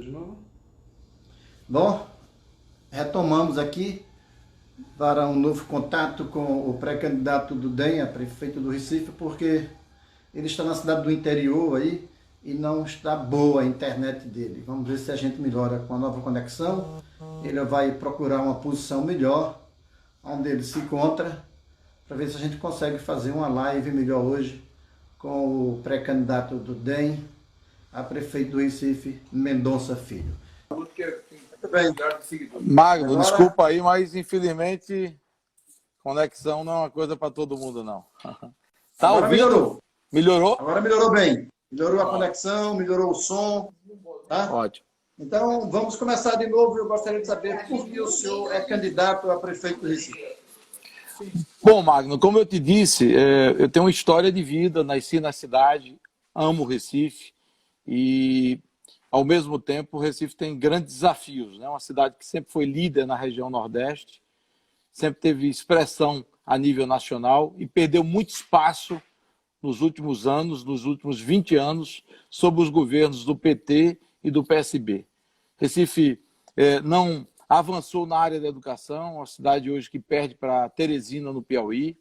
João. Bom, retomamos aqui para um novo contato com o pré-candidato do DEM a prefeito do Recife, porque ele está na cidade do interior aí e não está boa a internet dele. Vamos ver se a gente melhora com a nova conexão. Ele vai procurar uma posição melhor, onde ele se encontra, para ver se a gente consegue fazer uma live melhor hoje com o pré-candidato do DEM a prefeito do Recife, Mendonça Filho. Muito bem. Magno, Agora... desculpa aí, mas infelizmente conexão não é uma coisa para todo mundo, não. Tá Agora ouvindo? melhorou. Melhorou? Agora melhorou bem. Melhorou a conexão, melhorou o som. Tá? Ótimo. Então, vamos começar de novo. Eu gostaria de saber por que o senhor é candidato a prefeito do Recife. Bom, Magno, como eu te disse, eu tenho uma história de vida, nasci na cidade, amo o Recife e, ao mesmo tempo, o Recife tem grandes desafios, né? Uma cidade que sempre foi líder na região Nordeste, sempre teve expressão a nível nacional e perdeu muito espaço nos últimos anos, nos últimos 20 anos, sob os governos do PT e do PSB. Recife não avançou na área da educação, uma cidade hoje que perde para Teresina, no Piauí.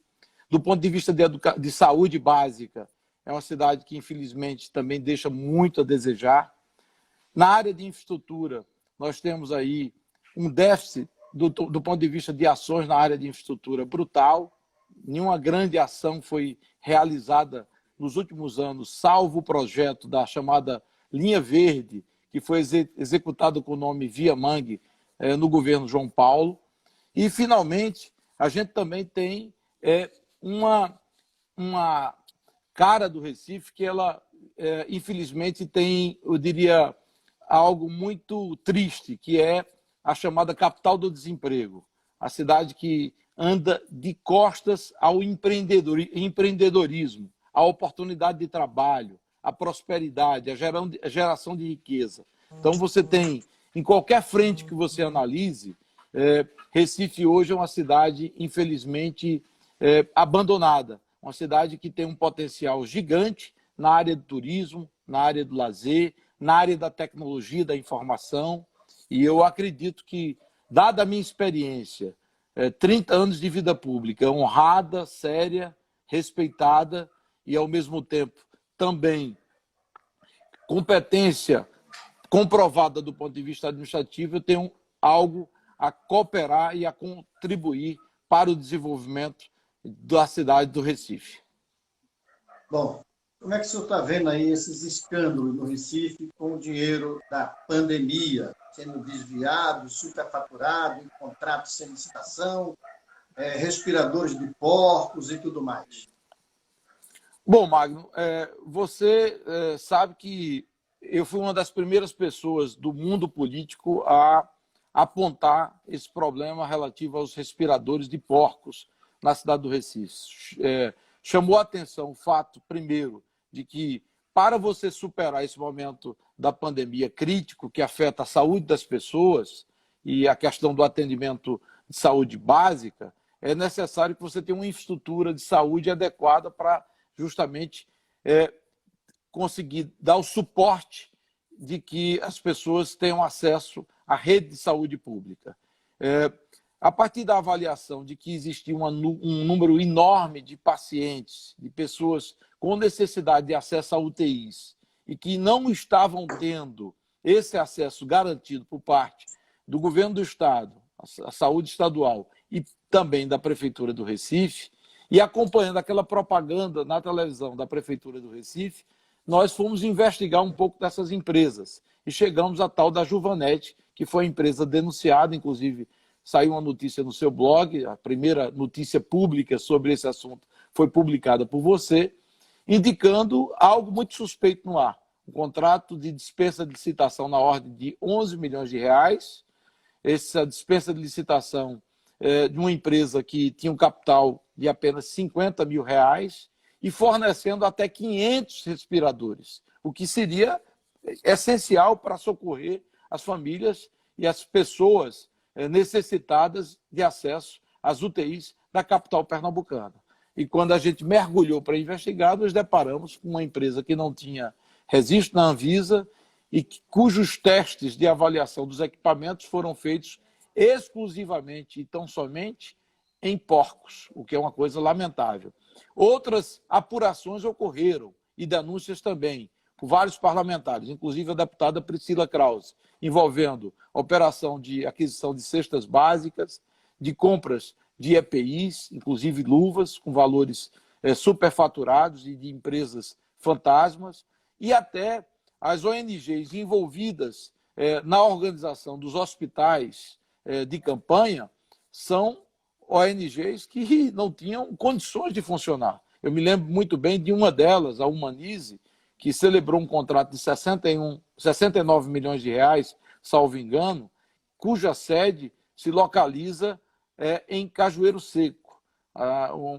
Do ponto de vista de saúde básica, é uma cidade que, infelizmente, também deixa muito a desejar. Na área de infraestrutura, nós temos aí um déficit do ponto de vista de ações na área de infraestrutura brutal. Nenhuma grande ação foi realizada nos últimos anos, salvo o projeto da chamada Linha Verde, que foi executado com o nome Via Mangue, no governo João Paulo. E, finalmente, a gente também tem uma cara do Recife que ela, infelizmente, tem, eu diria, algo muito triste, que é a chamada capital do desemprego. A cidade que anda de costas ao empreendedorismo, à oportunidade de trabalho, à prosperidade, à geração de riqueza. Então, você tem, em qualquer frente que você analise, Recife hoje é uma cidade, infelizmente, abandonada. Uma cidade que tem um potencial gigante na área do turismo, na área do lazer, na área da tecnologia, da informação. E eu acredito que, dada a minha experiência, 30 anos de vida pública, honrada, séria, respeitada e, ao mesmo tempo, também competência comprovada do ponto de vista administrativo, eu tenho algo a cooperar e a contribuir para o desenvolvimento da cidade do Recife. Bom, como é que o senhor está vendo aí esses escândalos no Recife com o dinheiro da pandemia sendo desviado, superfaturado, em contratos sem licitação, respiradores de porcos e tudo mais? Bom, Magno, você sabe que eu fui uma das primeiras pessoas do mundo político a apontar esse problema relativo aos respiradores de porcos na cidade do Recife. Chamou a atenção o fato, primeiro, de que para você superar esse momento da pandemia crítico que afeta a saúde das pessoas e a questão do atendimento de saúde básica, é necessário que você tenha uma infraestrutura de saúde adequada para justamente conseguir dar o suporte de que as pessoas tenham acesso à rede de saúde pública. A partir da avaliação de que existia um número enorme de pacientes, de pessoas com necessidade de acesso a UTIs e que não estavam tendo esse acesso garantido por parte do governo do Estado, a saúde estadual e também da Prefeitura do Recife, e acompanhando aquela propaganda na televisão da Prefeitura do Recife, nós fomos investigar um pouco dessas empresas e chegamos à tal da Juvanet, que foi a empresa denunciada, inclusive saiu uma notícia no seu blog, a primeira notícia pública sobre esse assunto foi publicada por você, indicando algo muito suspeito no ar. Um contrato de dispensa de licitação na ordem de 11 milhões de reais. Essa dispensa de licitação de uma empresa que tinha um capital de apenas 50 mil reais e fornecendo até 500 respiradores, o que seria essencial para socorrer as famílias e as pessoas necessitadas de acesso às UTIs da capital pernambucana. E quando a gente mergulhou para investigar, nos deparamos com uma empresa que não tinha registro na Anvisa e cujos testes de avaliação dos equipamentos foram feitos exclusivamente e tão somente em porcos, o que é uma coisa lamentável. Outras apurações ocorreram e denúncias também por vários parlamentares, inclusive a deputada Priscila Krause, envolvendo operação de aquisição de cestas básicas, de compras de EPIs, inclusive luvas com valores superfaturados e de empresas fantasmas, e até as ONGs envolvidas na organização dos hospitais de campanha são ONGs que não tinham condições de funcionar. Eu me lembro muito bem de uma delas, a Humanize, que celebrou um contrato de 69 milhões de reais, salvo engano, cuja sede se localiza em Cajueiro Seco,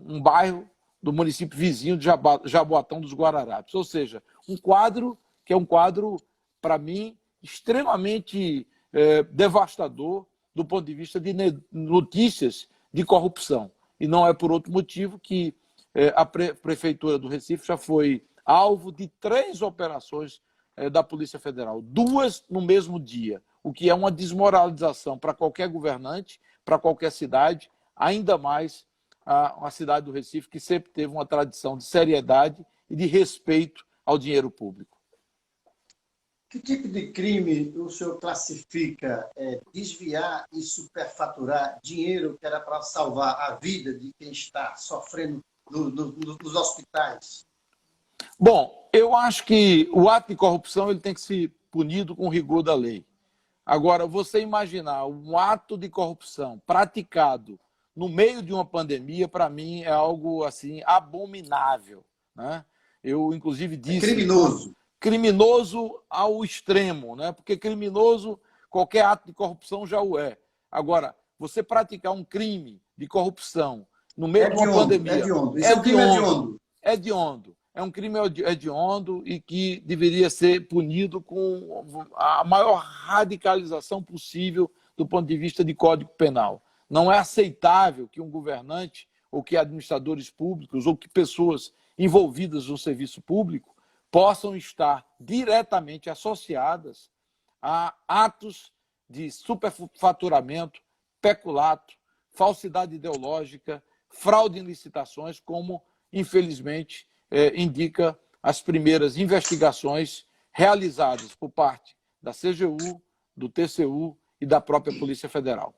um bairro do município vizinho de Jaboatão dos Guararapes. Ou seja, um quadro que é um quadro, para mim, extremamente devastador do ponto de vista de notícias de corrupção. E não é por outro motivo que a Prefeitura do Recife já foi alvo de 3 operações da Polícia Federal, 2 no mesmo dia, o que é uma desmoralização para qualquer governante, para qualquer cidade, ainda mais a cidade do Recife, que sempre teve uma tradição de seriedade e de respeito ao dinheiro público. Que tipo de crime o senhor classifica desviar e superfaturar dinheiro que era para salvar a vida de quem está sofrendo nos hospitais? Bom, eu acho que o ato de corrupção ele tem que ser punido com rigor da lei. Agora, você imaginar um ato de corrupção praticado no meio de uma pandemia, para mim, é algo assim abominável, né? Eu, inclusive, disse... Criminoso. Criminoso ao extremo, né? Porque criminoso, qualquer ato de corrupção já o é. Agora, você praticar um crime de corrupção no meio de uma pandemia... É hediondo. Isso é um crime hediondo. Hediondo. É um crime hediondo e que deveria ser punido com a maior radicalização possível do ponto de vista de Código Penal. Não é aceitável que um governante, ou que administradores públicos, ou que pessoas envolvidas no serviço público possam estar diretamente associadas a atos de superfaturamento, peculato, falsidade ideológica, fraude em licitações, como, infelizmente, indica as primeiras investigações realizadas por parte da CGU, do TCU e da própria Polícia Federal.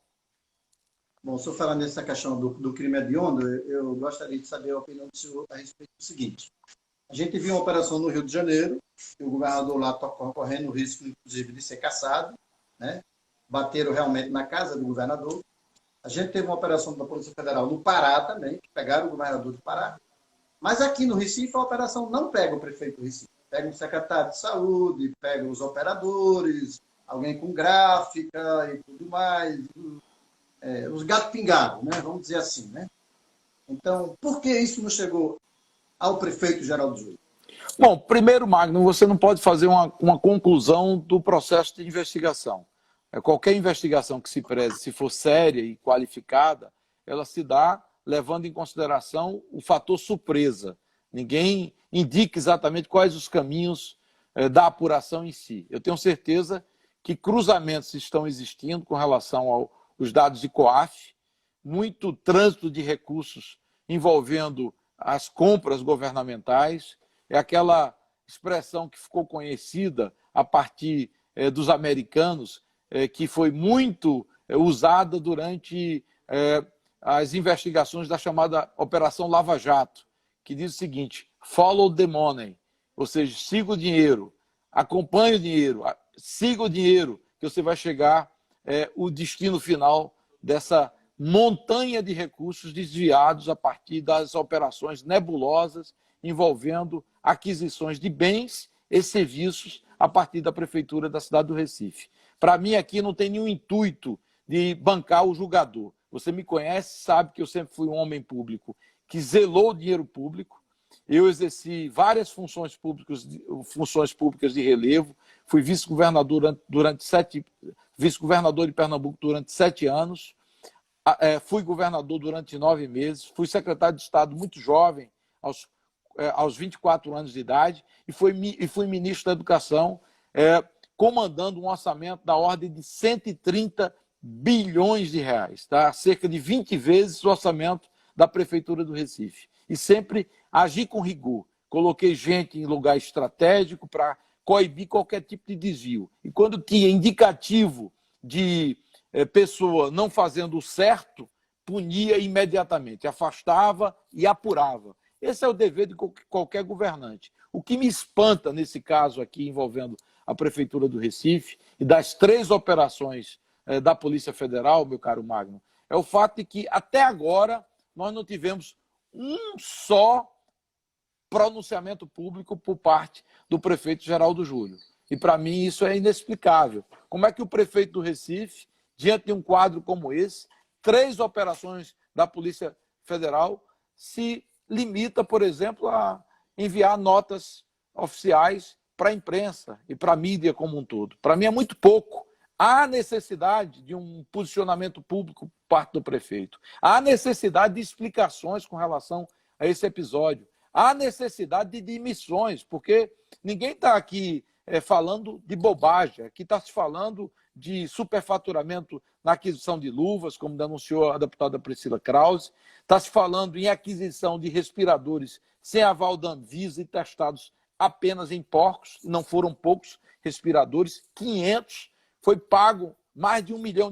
Bom, se eu falar nessa questão do crime hediondo, eu gostaria de saber a opinião do senhor a respeito do seguinte. A gente viu uma operação no Rio de Janeiro, que o governador lá está correndo o risco, inclusive, de ser caçado, né? Bateram realmente na casa do governador. A gente teve uma operação da Polícia Federal no Pará também, que pegaram o governador do Pará. Mas aqui no Recife, a operação não pega o prefeito do Recife. Pega o secretário de saúde, pega os operadores, alguém com gráfica e tudo mais. Os gatos pingados, né? Vamos dizer assim, né? Então, por que isso não chegou ao prefeito Geraldo Júlio? Bom, primeiro, Magno, você não pode fazer uma conclusão do processo de investigação. Qualquer investigação que se preze, se for séria e qualificada, ela se dá levando em consideração o fator surpresa. Ninguém indica exatamente quais os caminhos da apuração em si. Eu tenho certeza que cruzamentos estão existindo com relação aos dados de COAF, muito trânsito de recursos envolvendo as compras governamentais, é aquela expressão que ficou conhecida a partir dos americanos, que foi muito usada durante as investigações da chamada Operação Lava Jato, que diz o seguinte: follow the money, ou seja, siga o dinheiro, acompanhe o dinheiro, siga o dinheiro, que você vai chegar o destino final dessa montanha de recursos desviados a partir das operações nebulosas envolvendo aquisições de bens e serviços a partir da Prefeitura da cidade do Recife. Para mim, aqui não tem nenhum intuito de bancar o julgador. Você me conhece, sabe que eu sempre fui um homem público que zelou o dinheiro público. Eu exerci várias funções públicas de relevo. Fui vice-governador vice-governador de Pernambuco durante 7 anos. Fui governador durante 9 meses. Fui secretário de Estado muito jovem, aos 24 anos de idade, e fui ministro da Educação comandando um orçamento da ordem de 130 bilhões de reais, tá? Cerca de 20 vezes o orçamento da Prefeitura do Recife. E sempre agi com rigor. Coloquei gente em lugar estratégico para coibir qualquer tipo de desvio. E quando tinha indicativo de pessoa não fazendo o certo, punia imediatamente, afastava e apurava. Esse é o dever de qualquer governante. O que me espanta nesse caso aqui envolvendo a Prefeitura do Recife e das 3 operações da Polícia Federal, meu caro Magno, é o fato de que até agora nós não tivemos um só pronunciamento público por parte do prefeito Geraldo Júlio. E para mim isso é inexplicável. Como é que o prefeito do Recife, diante de um quadro como esse, 3 operações da Polícia Federal, se limita, por exemplo, a enviar notas oficiais para a imprensa e para a mídia como um todo? Para mim é muito pouco. Há necessidade de um posicionamento público por parte do prefeito. Há necessidade de explicações com relação a esse episódio. Há necessidade de demissões, porque ninguém está aqui falando de bobagem. Aqui está se falando de superfaturamento na aquisição de luvas, como denunciou a deputada Priscila Krause. Está se falando em aquisição de respiradores sem aval da Anvisa e testados apenas em porcos. Não foram poucos respiradores, 500. Foi pago mais de R$1 milhão.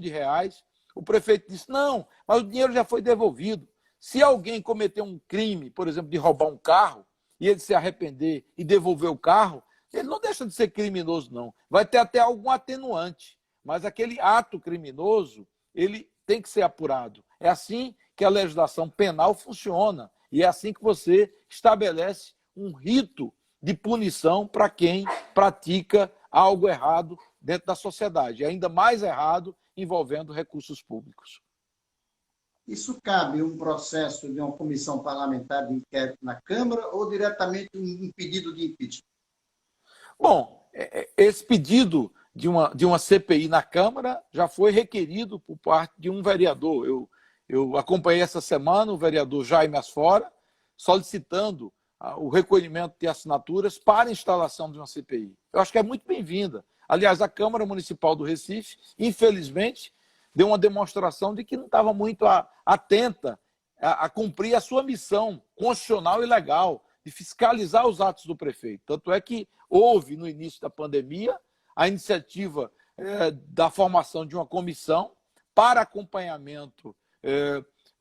O prefeito disse, não, mas o dinheiro já foi devolvido. Se alguém cometer um crime, por exemplo, de roubar um carro, e ele se arrepender e devolver o carro, ele não deixa de ser criminoso, não. Vai ter até algum atenuante, mas aquele ato criminoso, ele tem que ser apurado. É assim que a legislação penal funciona, e é assim que você estabelece um rito de punição para quem pratica algo errado dentro da sociedade, e ainda mais errado envolvendo recursos públicos. Isso cabe um processo de uma comissão parlamentar de inquérito na Câmara ou diretamente um pedido de impeachment? Bom, esse pedido de uma CPI na Câmara já foi requerido por parte de um vereador. Eu acompanhei essa semana o vereador Jaime Asfora solicitando o recolhimento de assinaturas para a instalação de uma CPI. Eu acho que é muito bem-vinda. Aliás, a Câmara Municipal do Recife, infelizmente, deu uma demonstração de que não estava muito atenta a cumprir a sua missão constitucional e legal de fiscalizar os atos do prefeito. Tanto é que houve, no início da pandemia, a iniciativa da formação de uma comissão para acompanhamento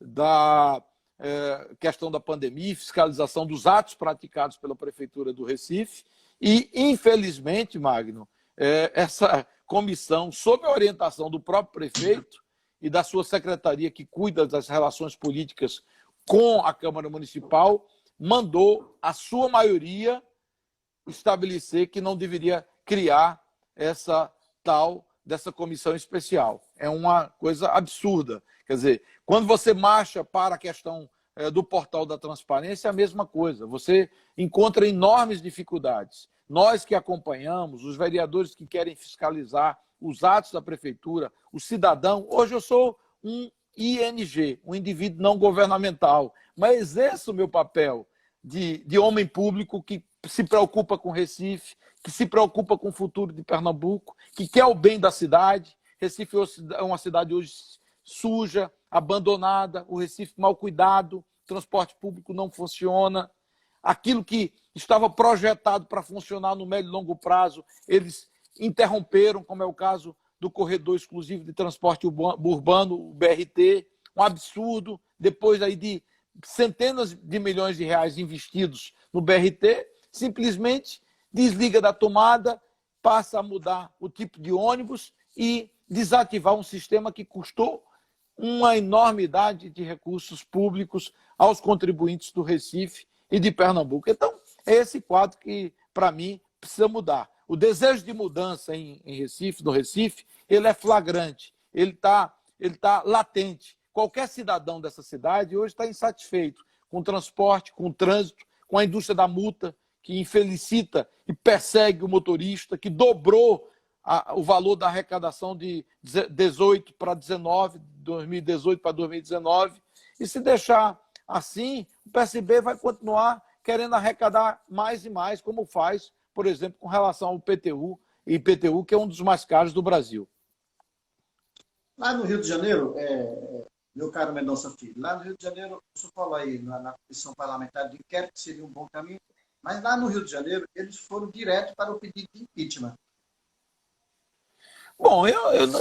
da questão da pandemia e fiscalização dos atos praticados pela Prefeitura do Recife. E, infelizmente, Magno, essa comissão, sob a orientação do próprio prefeito e da sua secretaria que cuida das relações políticas com a Câmara Municipal, mandou a sua maioria estabelecer que não deveria criar essa tal dessa comissão especial. É uma coisa absurda. Quer dizer, quando você marcha para a questão do portal da transparência, é a mesma coisa. Você encontra enormes dificuldades. Nós que acompanhamos, os vereadores que querem fiscalizar os atos da prefeitura, o cidadão... Hoje eu sou um ING, um indivíduo não governamental, mas exerço o meu papel de homem público que se preocupa com Recife, que se preocupa com o futuro de Pernambuco, que quer o bem da cidade. Recife é uma cidade hoje suja, abandonada, o Recife mal cuidado, o transporte público não funciona. Aquilo que estava projetado para funcionar no médio e longo prazo, eles interromperam, como é o caso do corredor exclusivo de transporte urbano, o BRT, um absurdo. Depois aí de centenas de milhões de reais investidos no BRT, simplesmente desliga da tomada, passa a mudar o tipo de ônibus e desativar um sistema que custou uma enormidade de recursos públicos aos contribuintes do Recife e de Pernambuco. Então, é esse quadro que, para mim, precisa mudar. O desejo de mudança em Recife, no Recife, ele é flagrante, ele tá latente. Qualquer cidadão dessa cidade hoje está insatisfeito com o transporte, com o trânsito, com a indústria da multa, que infelicita e persegue o motorista, que dobrou o valor da arrecadação de 18 para 19, 2018 para 2019. E se deixar assim, o PSB vai continuar querendo arrecadar mais e mais, como faz, por exemplo, com relação ao PTU IPTU, que é um dos mais caros do Brasil. Lá no Rio de Janeiro, meu caro Mendonça Filho, lá no Rio de Janeiro, o senhor falou aí na comissão parlamentar do inquérito que seria um bom caminho, mas lá no Rio de Janeiro, eles foram direto para o pedido de impeachment. Bom,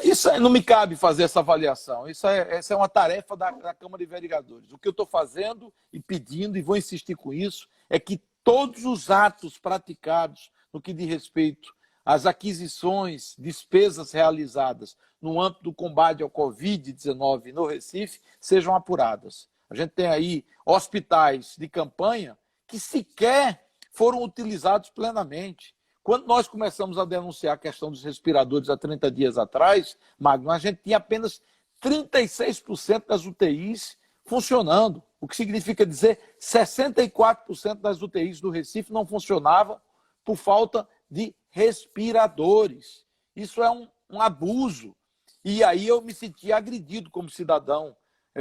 isso não me cabe fazer essa avaliação. Essa é uma tarefa da Câmara de Vereadores. O que eu estou fazendo e pedindo, e vou insistir com isso, é que todos os atos praticados no que diz respeito às aquisições, despesas realizadas no âmbito do combate ao Covid-19 no Recife sejam apuradas. A gente tem aí hospitais de campanha que sequer foram utilizados plenamente. Quando nós começamos a denunciar a questão dos respiradores há 30 dias atrás, Magno, a gente tinha apenas 36% das UTIs funcionando, o que significa dizer 64% das UTIs do Recife não funcionavam por falta de respiradores. Isso é um abuso. E aí eu me senti agredido como cidadão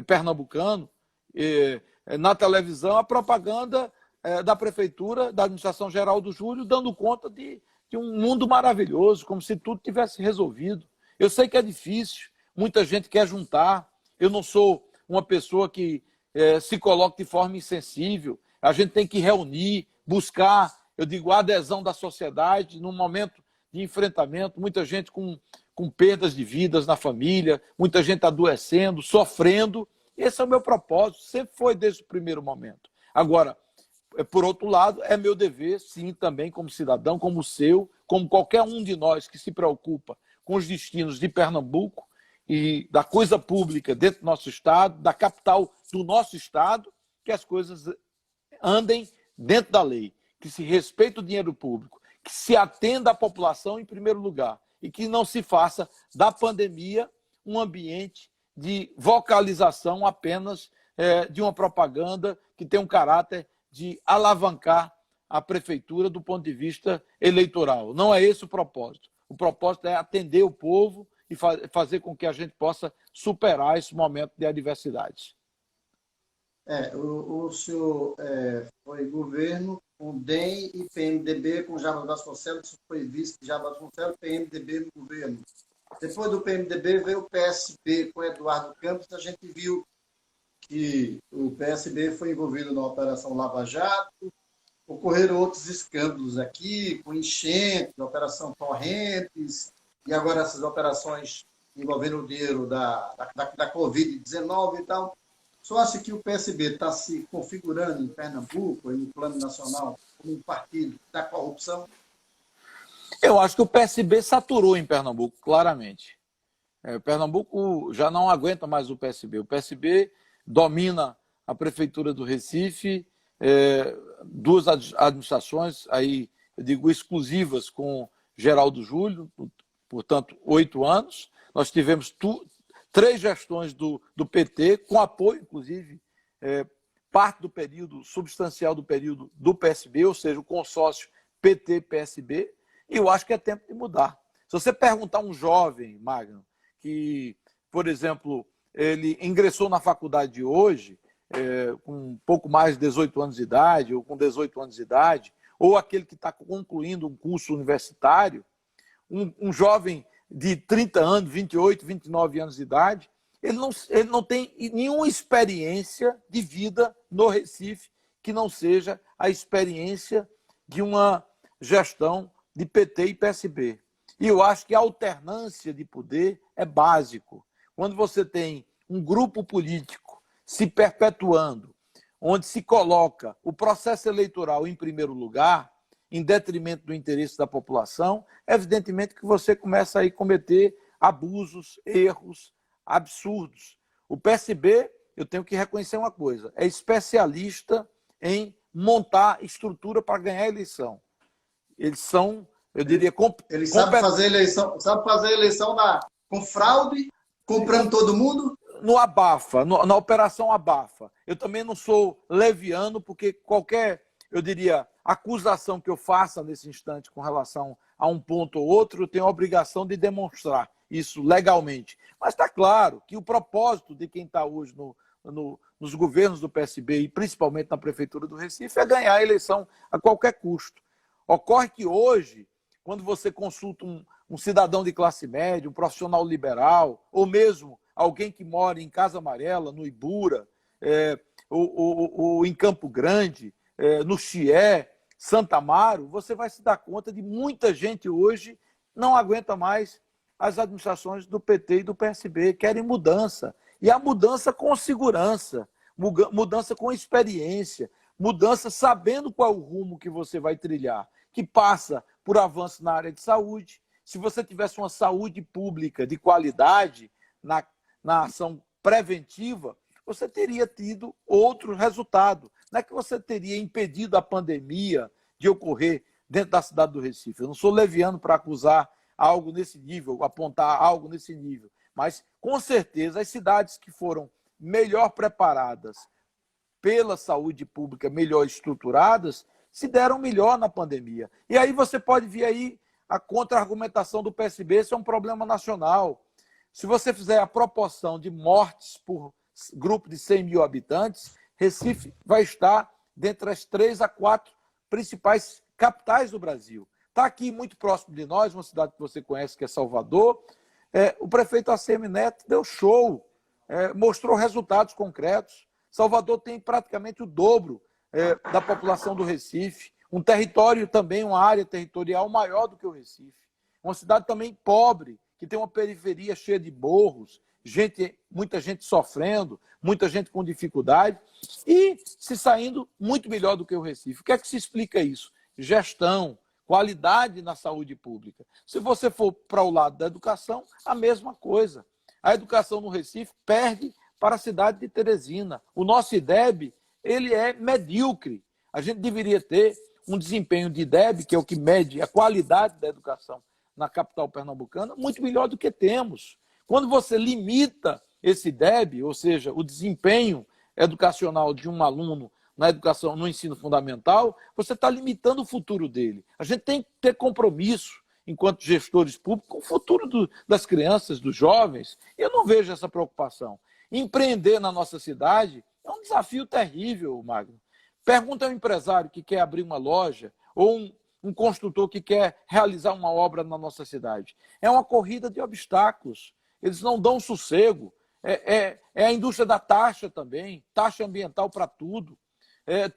pernambucano. Na televisão, a propaganda da Prefeitura, da Administração Geral do Júlio, dando conta de um mundo maravilhoso, como se tudo tivesse resolvido. Eu sei que é difícil, muita gente quer juntar. Eu não sou uma pessoa que se coloca de forma insensível. A gente tem que reunir, buscar, eu digo, a adesão da sociedade num momento de enfrentamento, muita gente com perdas de vidas na família, muita gente adoecendo, sofrendo. Esse é o meu propósito, sempre foi desde o primeiro momento. Agora, por outro lado, é meu dever, sim, também como cidadão, como o seu, como qualquer um de nós que se preocupa com os destinos de Pernambuco e da coisa pública dentro do nosso estado, da capital do nosso estado, que as coisas andem dentro da lei, que se respeite o dinheiro público, que se atenda à população em primeiro lugar e que não se faça da pandemia um ambiente de vocalização apenas de uma propaganda que tem um caráter de alavancar a prefeitura do ponto de vista eleitoral. Não é esse o propósito. O propósito é atender o povo e fazer com que a gente possa superar esse momento de adversidades. O senhor foi governo com DEM e PMDB, com Jarbas Vasconcelos, foi vice de Jarbas Vasconcelos, PMDB no governo. Depois do PMDB veio o PSB com Eduardo Campos, a gente viu que o PSB foi envolvido na Operação Lava Jato, ocorreram outros escândalos aqui, com enchente, Operação Torrentes, e agora essas operações envolvendo o dinheiro da Covid-19 e tal. Só acha que o PSB está se configurando em Pernambuco e no plano nacional como um partido da corrupção? Eu acho que o PSB saturou em Pernambuco, claramente. Pernambuco já não aguenta mais o PSB. O PSB domina a Prefeitura do Recife, duas administrações, aí eu digo exclusivas com Geraldo Júlio, portanto, 8 anos. Nós tivemos 3 gestões do PT, com apoio, inclusive, parte do período, substancial do período do PSB, ou seja, o consórcio PT-PSB, e eu acho que é tempo de mudar. Se você perguntar a um jovem, Magno, que, por exemplo, ele ingressou na faculdade hoje, com um pouco mais de 18 anos de idade, ou com 18 anos de idade, ou aquele que está concluindo um curso universitário, um jovem de 30 anos, 28, 29 anos de idade, ele não tem nenhuma experiência de vida no Recife que não seja a experiência de uma gestão de PT e PSB. E eu acho que a alternância de poder é básico. Quando você tem um grupo político se perpetuando, onde se coloca o processo eleitoral em primeiro lugar, em detrimento do interesse da população, evidentemente que você começa a cometer abusos, erros absurdos. O PSB, eu tenho que reconhecer uma coisa, é especialista em montar estrutura para ganhar a eleição. Eles são, eu diria... Eles sabem fazer eleição com fraude, comprando todo mundo? No abafa, na operação abafa. Eu também não sou leviano, porque qualquer, eu diria, acusação que eu faça nesse instante com relação a um ponto ou outro, eu tenho a obrigação de demonstrar isso legalmente. Mas está claro que o propósito de quem está hoje nos governos do PSB e principalmente na Prefeitura do Recife é ganhar a eleição a qualquer custo. Ocorre que hoje, quando você consulta um cidadão de classe média, um profissional liberal, ou mesmo alguém que mora em Casa Amarela, no Ibura, ou em Campo Grande, no Chié, Santa Amaro, você vai se dar conta de muita gente hoje não aguenta mais as administrações do PT e do PSB, querem mudança. E a mudança com segurança, mudança com experiência, mudança sabendo qual é o rumo que você vai trilhar, que passa por avanço na área de saúde. Se você tivesse uma saúde pública de qualidade na ação preventiva, você teria tido outro resultado. Não é que você teria impedido a pandemia de ocorrer dentro da cidade do Recife. Eu não sou leviano para acusar algo nesse nível, apontar algo nesse nível. Mas, com certeza, as cidades que foram melhor preparadas pela saúde pública, melhor estruturadas, se deram melhor na pandemia. E aí você pode ver aí a contra-argumentação do PSB, isso é um problema nacional. Se você fizer a proporção de mortes por grupo de 100 mil habitantes, Recife vai estar dentre as 3 a 4 principais capitais do Brasil. Está aqui muito próximo de nós, uma cidade que você conhece, que é Salvador. O prefeito ACM Neto deu show, mostrou resultados concretos. Salvador tem praticamente o dobro da população do Recife, um território também, uma área territorial maior do que o Recife. Uma cidade também pobre, que tem uma periferia cheia de morros, muita gente sofrendo, muita gente com dificuldade e se saindo muito melhor do que o Recife. O que é que se explica isso? Gestão, qualidade na saúde pública. Se você for para o lado da educação, a mesma coisa. A educação no Recife perde para a cidade de Teresina. O nosso IDEB, ele é medíocre. A gente deveria ter um desempenho de IDEB, que é o que mede a qualidade da educação na capital pernambucana, muito melhor do que temos. Quando você limita esse IDEB, ou seja, o desempenho educacional de um aluno na educação, no ensino fundamental, você está limitando o futuro dele. A gente tem que ter compromisso, enquanto gestores públicos, com o futuro das crianças, dos jovens. E eu não vejo essa preocupação. Empreender na nossa cidade é um desafio terrível, Magno. Pergunta ao empresário que quer abrir uma loja ou um construtor que quer realizar uma obra na nossa cidade. É uma corrida de obstáculos. Eles não dão sossego. É a indústria da taxa também, taxa ambiental para tudo,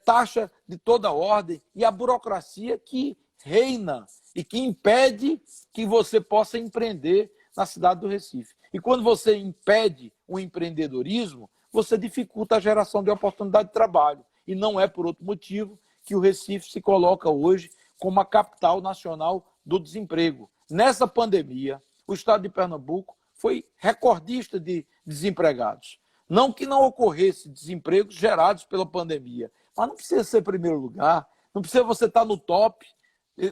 taxa de toda ordem e a burocracia que reina e que impede que você possa empreender na cidade do Recife. E quando você impede o empreendedorismo, você dificulta a geração de oportunidade de trabalho. E não é por outro motivo que o Recife se coloca hoje como a capital nacional do desemprego. Nessa pandemia, o estado de Pernambuco foi recordista de desempregados. Não que não ocorresse desempregos gerados pela pandemia, mas não precisa ser primeiro lugar, não precisa você estar no top,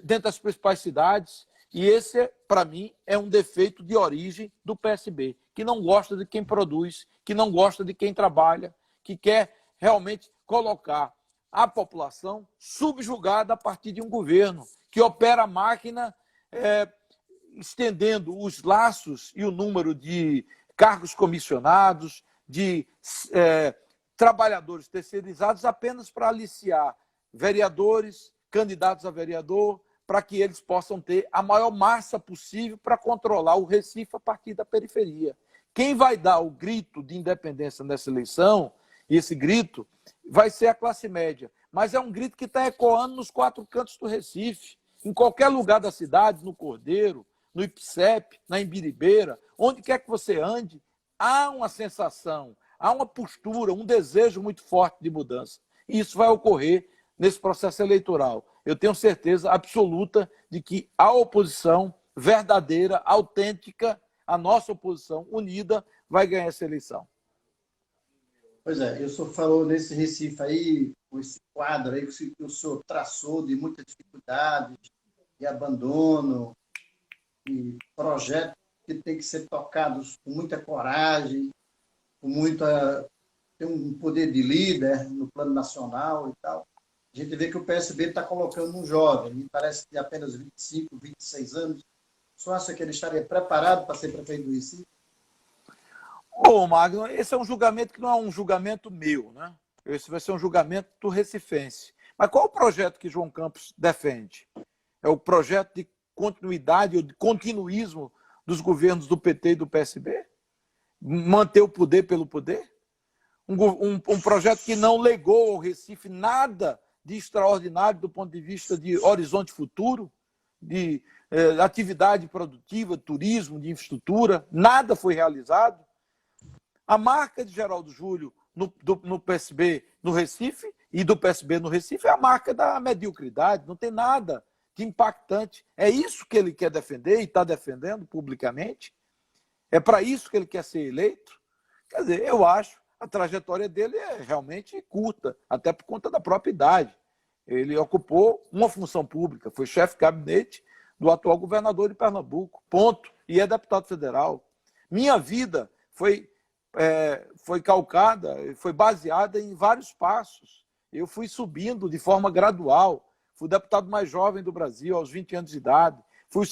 dentro das principais cidades, e esse, para mim, é um defeito de origem do PSB, que não gosta de quem produz, que não gosta de quem trabalha, que quer realmente colocar a população subjugada a partir de um governo que opera a máquina estendendo os laços e o número de cargos comissionados, de trabalhadores terceirizados apenas para aliciar vereadores, candidatos a vereador, para que eles possam ter a maior massa possível para controlar o Recife a partir da periferia. Quem vai dar o grito de independência nessa eleição, e esse grito vai ser a classe média, mas é um grito que está ecoando nos 4 cantos do Recife, em qualquer lugar da cidade, no Cordeiro, no IPSEP, na Imbiribeira, onde quer que você ande, há uma sensação, há uma postura, um desejo muito forte de mudança. E isso vai ocorrer nesse processo eleitoral. Eu tenho certeza absoluta de que a oposição verdadeira, autêntica, a nossa oposição unida, vai ganhar essa eleição. Pois é, o senhor falou nesse Recife aí, com esse quadro aí que o senhor traçou de muita dificuldade, de abandono, e projetos que têm que ser tocados com muita coragem, tem um poder de líder no plano nacional e tal. A gente vê que o PSB está colocando um jovem, me parece de apenas 25, 26 anos. O senhor acha que ele estaria preparado para ser prefeito do Recife? Bom, Magno, esse é um julgamento que não é um julgamento meu, né? Esse vai ser um julgamento do recifense. Mas qual é o projeto que João Campos defende? É o projeto de continuidade ou de continuismo dos governos do PT e do PSB? Manter o poder pelo poder? Um projeto que não legou ao Recife nada de extraordinário do ponto de vista de horizonte futuro, de atividade produtiva, turismo, de infraestrutura, nada foi realizado. A marca de Geraldo Júlio no PSB no Recife e do PSB no Recife é a marca da mediocridade, não tem nada de impactante. É isso que ele quer defender e está defendendo publicamente? É para isso que ele quer ser eleito? Quer dizer, eu acho a trajetória dele é realmente curta, até por conta da própria idade. Ele ocupou uma função pública, foi chefe de gabinete do atual governador de Pernambuco, ponto, e é deputado federal. Minha vida foi calcada, foi baseada em vários passos. Eu fui subindo de forma gradual. Fui o deputado mais jovem do Brasil, aos 20 anos de idade. Fui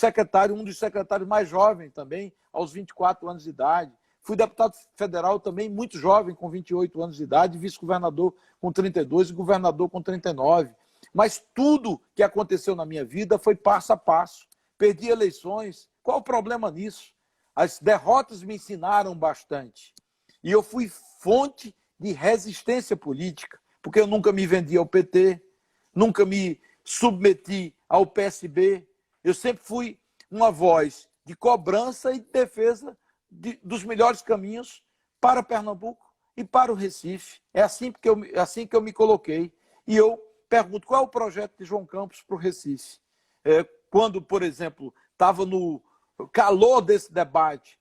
um dos secretários mais jovens também, aos 24 anos de idade. Fui deputado federal também, muito jovem, com 28 anos de idade, vice-governador com 32 e governador com 39. Mas tudo que aconteceu na minha vida foi passo a passo. Perdi eleições. Qual o problema nisso? As derrotas me ensinaram bastante. E eu fui fonte de resistência política, porque eu nunca me vendi ao PT, nunca me submeti ao PSB. Eu sempre fui uma voz de cobrança e de defesa dos melhores caminhos para Pernambuco e para o Recife. É assim que eu me coloquei. E eu pergunto, qual é o projeto de João Campos para o Recife? Quando, por exemplo, estava no calor desse debate,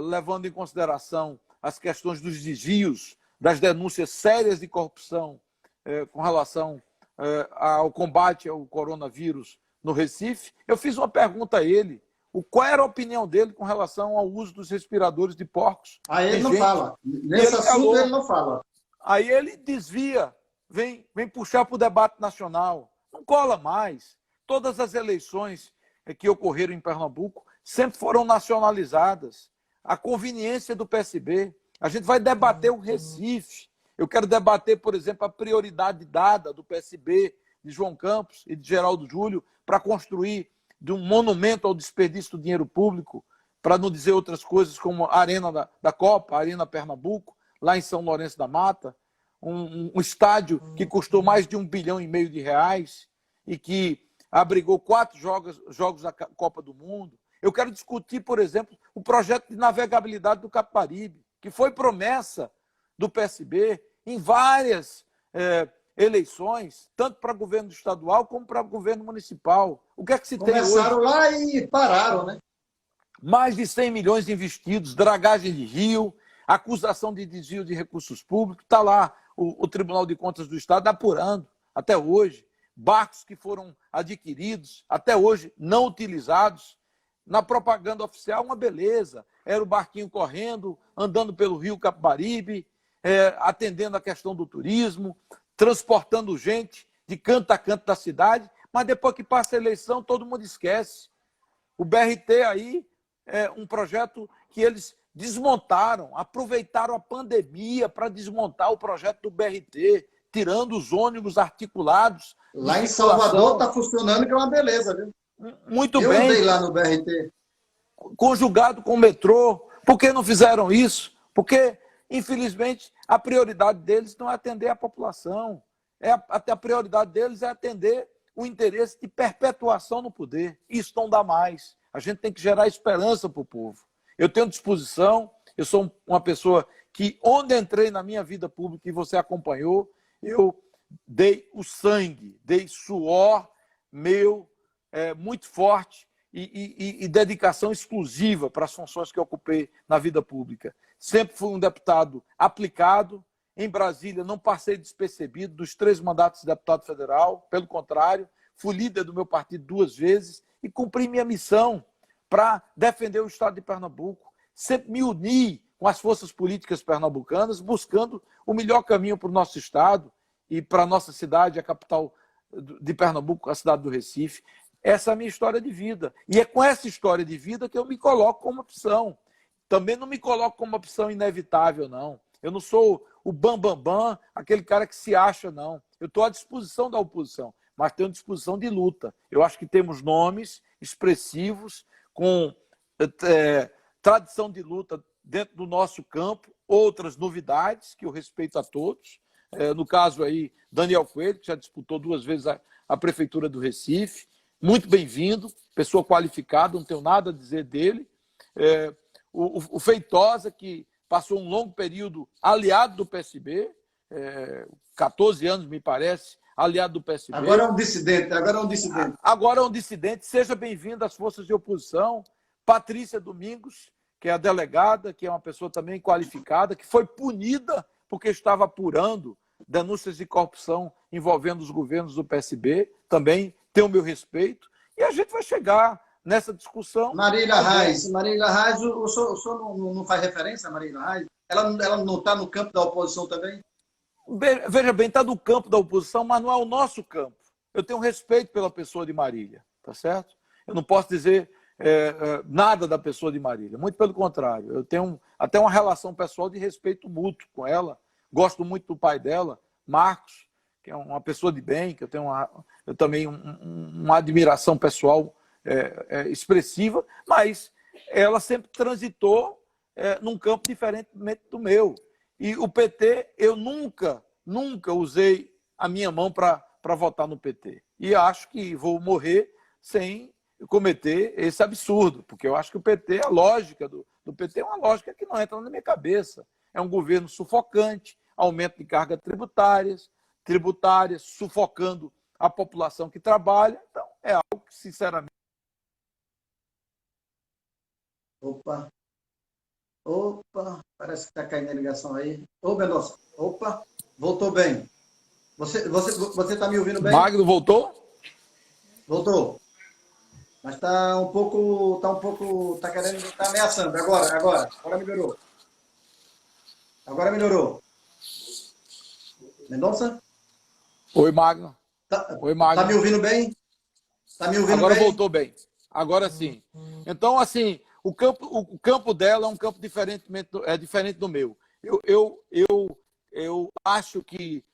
levando em consideração as questões dos desvios, das denúncias sérias de corrupção com relação ao combate ao coronavírus no Recife, eu fiz uma pergunta a ele, qual era a opinião dele com relação ao uso dos respiradores de porcos. Aí ele não fala. Nesse assunto ele não fala. Aí ele desvia, vem puxar para o debate nacional. Não cola mais. Todas as eleições que ocorreram em Pernambuco sempre foram nacionalizadas. A conveniência do PSB. A gente vai debater o Recife. Eu quero debater, por exemplo, a prioridade dada do PSB, de João Campos e de Geraldo Júlio, para construir de um monumento ao desperdício do dinheiro público, para não dizer outras coisas como a Arena da Copa, a Arena Pernambuco, lá em São Lourenço da Mata, um estádio que custou mais de R$ 1,5 bilhão e que abrigou 4 jogos da Copa do Mundo. Eu quero discutir, por exemplo, o projeto de navegabilidade do Capibaribe, que foi promessa do PSB em várias eleições, tanto para governo estadual como para governo municipal. O que é que se tem hoje? Começaram lá e pararam, né? Mais de 100 milhões investidos, dragagem de rio, acusação de desvio de recursos públicos. Está lá o Tribunal de Contas do Estado apurando, até hoje. Barcos que foram adquiridos, até hoje não utilizados. Na propaganda oficial, uma beleza. Era o barquinho correndo, andando pelo rio Capibaribe, atendendo a questão do turismo, transportando gente de canto a canto da cidade, mas depois que passa a eleição, todo mundo esquece. O BRT aí é um projeto que eles desmontaram, aproveitaram a pandemia para desmontar o projeto do BRT, tirando os ônibus articulados. Lá em Salvador está funcionando, que é uma beleza, viu? Muito bem. Eu andei lá no BRT. Conjugado com o metrô. Por que não fizeram isso? Porque, infelizmente, a prioridade deles não é atender a população. Até a prioridade deles é atender o interesse de perpetuação no poder. Isso não dá mais. A gente tem que gerar esperança para o povo. Eu tenho disposição, eu sou uma pessoa que, onde entrei na minha vida pública e você acompanhou, eu dei o sangue, dei suor meu muito forte e dedicação exclusiva para as funções que eu ocupei na vida pública. Sempre fui um deputado aplicado. Em Brasília, não passei despercebido dos 3 mandatos de deputado federal. Pelo contrário, fui líder do meu partido 2 vezes e cumpri minha missão para defender o Estado de Pernambuco. Sempre me uni com as forças políticas pernambucanas, buscando o melhor caminho para o nosso Estado e para a nossa cidade, a capital de Pernambuco, a cidade do Recife. Essa é a minha história de vida. E é com essa história de vida que eu me coloco como opção. Também não me coloco como opção inevitável, não. Eu não sou o bambambam, aquele cara que se acha, não. Eu estou à disposição da oposição. mas tenho disposição de luta. Eu acho que temos nomes expressivos, com tradição de luta dentro do nosso campo, outras novidades, que eu respeito a todos. No caso aí, Daniel Coelho, que já disputou 2 vezes a Prefeitura do Recife, muito bem-vindo, pessoa qualificada, não tenho nada a dizer dele. O Feitosa, que passou um longo período aliado do PSB, 14 anos, me parece, aliado do PSB. Agora é um dissidente, agora é um dissidente. Agora é um dissidente. Seja bem-vindo às forças de oposição. Patrícia Domingos, que é a delegada, que é uma pessoa também qualificada, que foi punida porque estava apurando denúncias de corrupção envolvendo os governos do PSB, também tem o meu respeito. E a gente vai chegar nessa discussão. Marília Reis, o senhor não faz referência a Marília Reis? Ela não está no campo da oposição também? Veja bem, está no campo da oposição, mas não é o nosso campo. Eu tenho respeito pela pessoa de Marília, tá certo? Eu não posso dizer nada da pessoa de Marília, muito pelo contrário. Eu tenho até uma relação pessoal de respeito mútuo com ela. Gosto muito do pai dela, Marcos, que é uma pessoa de bem, que eu tenho também uma admiração pessoal expressiva, mas ela sempre transitou num campo diferente do meu. E o PT, eu nunca usei a minha mão para votar no PT. E acho que vou morrer sem cometer esse absurdo, porque eu acho que o PT, a lógica do PT é uma lógica que não entra na minha cabeça. É um governo sufocante, aumento de cargas tributárias, sufocando a população que trabalha. Então, é algo que, sinceramente... Opa, parece que está caindo a ligação aí. Ô, Mendonça, voltou bem. Você está me ouvindo bem? Magno, voltou? Voltou. Mas está querendo, está ameaçando. Agora melhorou. Agora melhorou. Mendonça? Oi, Magno. Oi, Magno. Está me ouvindo bem? Está me ouvindo Agora bem? Voltou bem. Agora sim. Então, assim, o campo dela é um campo diferente do meu. Eu acho que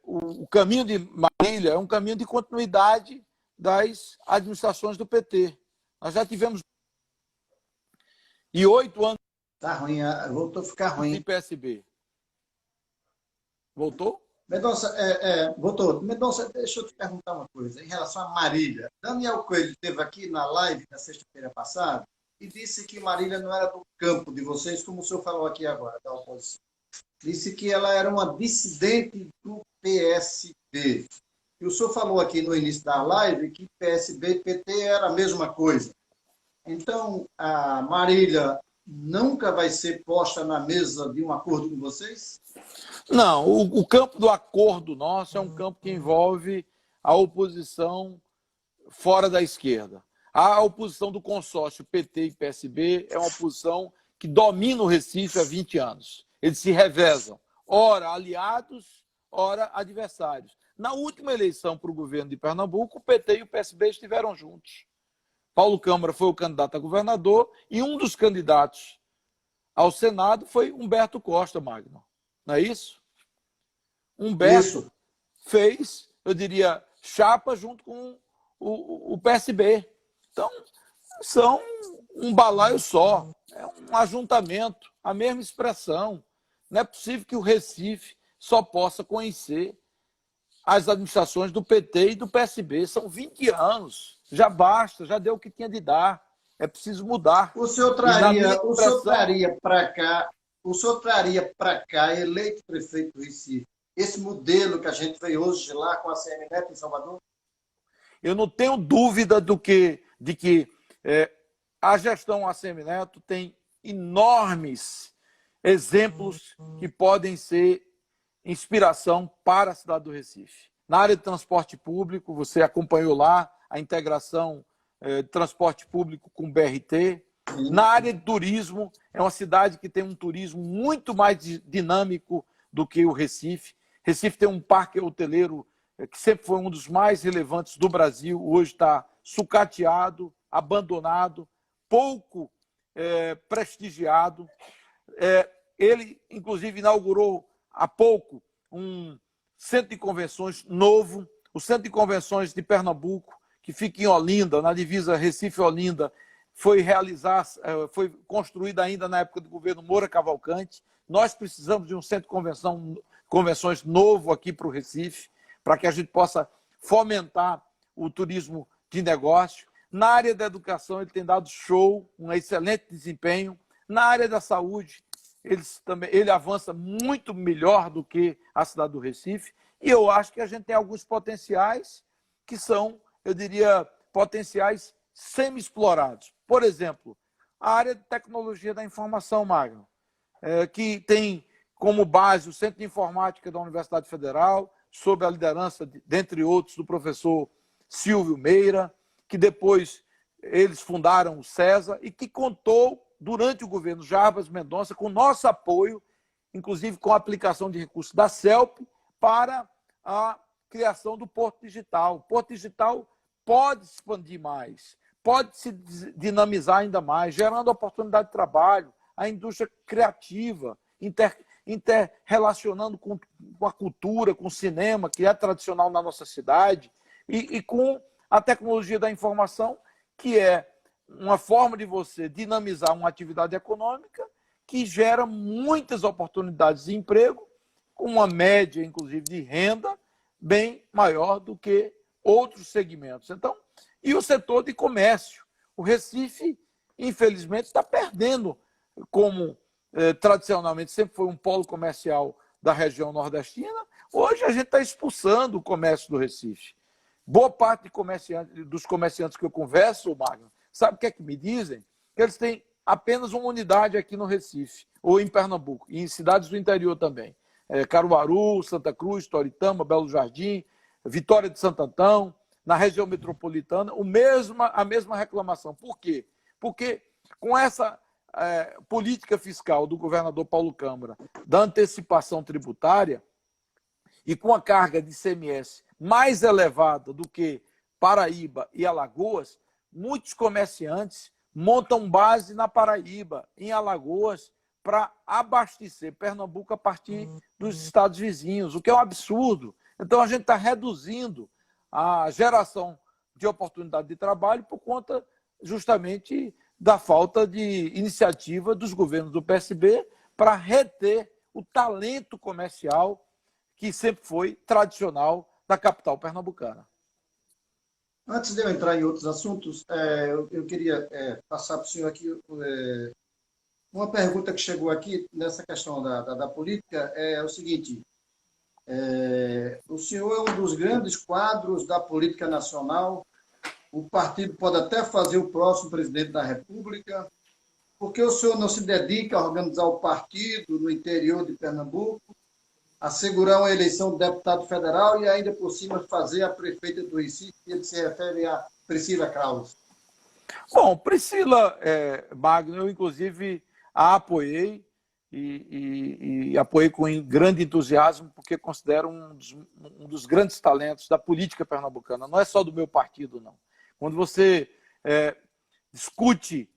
o caminho de Marília é um caminho de continuidade das administrações do PT. Nós já tivemos 8 anos Está ruim, voltou a ficar ruim. de PSB. Voltou? Mendonça, voltou. Mendonça, deixa eu te perguntar uma coisa. Em relação a Marília, Daniel Coelho esteve aqui na live na sexta-feira passada e disse que Marília não era do campo de vocês, como o senhor falou aqui agora, da oposição. Disse que ela era uma dissidente do PSD. E o senhor falou aqui no início da live que PSB e PT era a mesma coisa. Então, a Marília nunca vai ser posta na mesa de um acordo com vocês? Não, o campo do acordo nosso é um campo que envolve a oposição fora da esquerda. A oposição do consórcio PT e PSB é uma oposição que domina o Recife há 20 anos. Eles se revezam, ora aliados, ora adversários. Na última eleição para o governo de Pernambuco, o PT e o PSB estiveram juntos. Paulo Câmara foi o candidato a governador e um dos candidatos ao Senado foi Humberto Costa, Magno. Não é isso? Humberto fez, eu diria, chapa junto com o PSB. Então, são um balaio só, é um ajuntamento, a mesma expressão. Não é possível que o Recife só possa conhecer as administrações do PT e do PSB. São 20 anos, já basta, já deu o que tinha de dar. É preciso mudar. O senhor traria para cá, eleito prefeito do Recife, esse modelo que a gente vê hoje lá com a CM Neto em Salvador? Eu não tenho dúvida de que a gestão ACM Neto tem enormes exemplos que podem ser inspiração para a cidade do Recife. Na área de transporte público, você acompanhou lá a integração de transporte público com o BRT. Na área de turismo, é uma cidade que tem um turismo muito mais dinâmico do que o Recife. Recife tem um parque hoteleiro que sempre foi um dos mais relevantes do Brasil, hoje está sucateado, abandonado, pouco prestigiado. Ele, inclusive, inaugurou há pouco um centro de convenções novo, O Centro de Convenções de Pernambuco, que fica em Olinda, na divisa Recife-Olinda, foi construído ainda na época do governo Moura Cavalcante. Nós precisamos de um centro de convenções novo aqui para o Recife, para que a gente possa fomentar o turismo de negócio. Na área da educação, ele tem dado show, um excelente desempenho. Na área da saúde, ele avança muito melhor do que a cidade do Recife. E eu acho que a gente tem alguns potenciais que são, eu diria, potenciais semi-explorados. Por exemplo, a área de tecnologia da informação, Magno, que tem como base o Centro de Informática da Universidade Federal, sob a liderança, dentre outros, do professor Silvio Meira, que depois eles fundaram o CESA e que contou, durante o governo Jarbas Mendonça, com nosso apoio, inclusive com a aplicação de recursos da CELP, para a criação do Porto Digital. O Porto Digital pode se expandir mais, pode se dinamizar ainda mais, gerando oportunidade de trabalho, a indústria criativa, interrelacionando com a cultura, com o cinema, que é tradicional na nossa cidade, e com a tecnologia da informação, que é uma forma de você dinamizar uma atividade econômica que gera muitas oportunidades de emprego, com uma média, inclusive, de renda bem maior do que outros segmentos. Então, e o setor de comércio. O Recife, infelizmente, está perdendo, como tradicionalmente sempre foi um polo comercial da região nordestina. Hoje a gente está expulsando o comércio do Recife. Boa parte dos comerciantes que eu converso, Magno, sabe o que é que me dizem? Que eles têm apenas uma unidade aqui no Recife, ou em Pernambuco, e em cidades do interior também. Caruaru, Santa Cruz, Toritama, Belo Jardim, Vitória de Santo Antão, na região metropolitana, a mesma reclamação. Por quê? Porque com essa política fiscal do governador Paulo Câmara, da antecipação tributária, e com a carga de ICMS mais elevada do que Paraíba e Alagoas, muitos comerciantes montam base na Paraíba, em Alagoas, para abastecer Pernambuco a partir dos estados vizinhos, o que é um absurdo. Então, a gente está reduzindo a geração de oportunidade de trabalho por conta justamente da falta de iniciativa dos governos do PSB para reter o talento comercial que sempre foi tradicional da capital pernambucana. Antes de eu entrar em outros assuntos, eu queria passar para o senhor aqui uma pergunta que chegou aqui nessa questão da política. É o seguinte: o senhor é um dos grandes quadros da política nacional. O partido pode até fazer o próximo presidente da República. Por que o senhor não se dedica a organizar o partido no interior de Pernambuco, assegurar uma eleição de deputado federal e ainda por cima fazer a prefeita do Recife, que ele se refere a Priscila Krause? Bom, Priscila Magno, eu inclusive a apoiei e apoiei com grande entusiasmo, porque considero um dos grandes talentos da política pernambucana. Não é só do meu partido, não. Quando você discute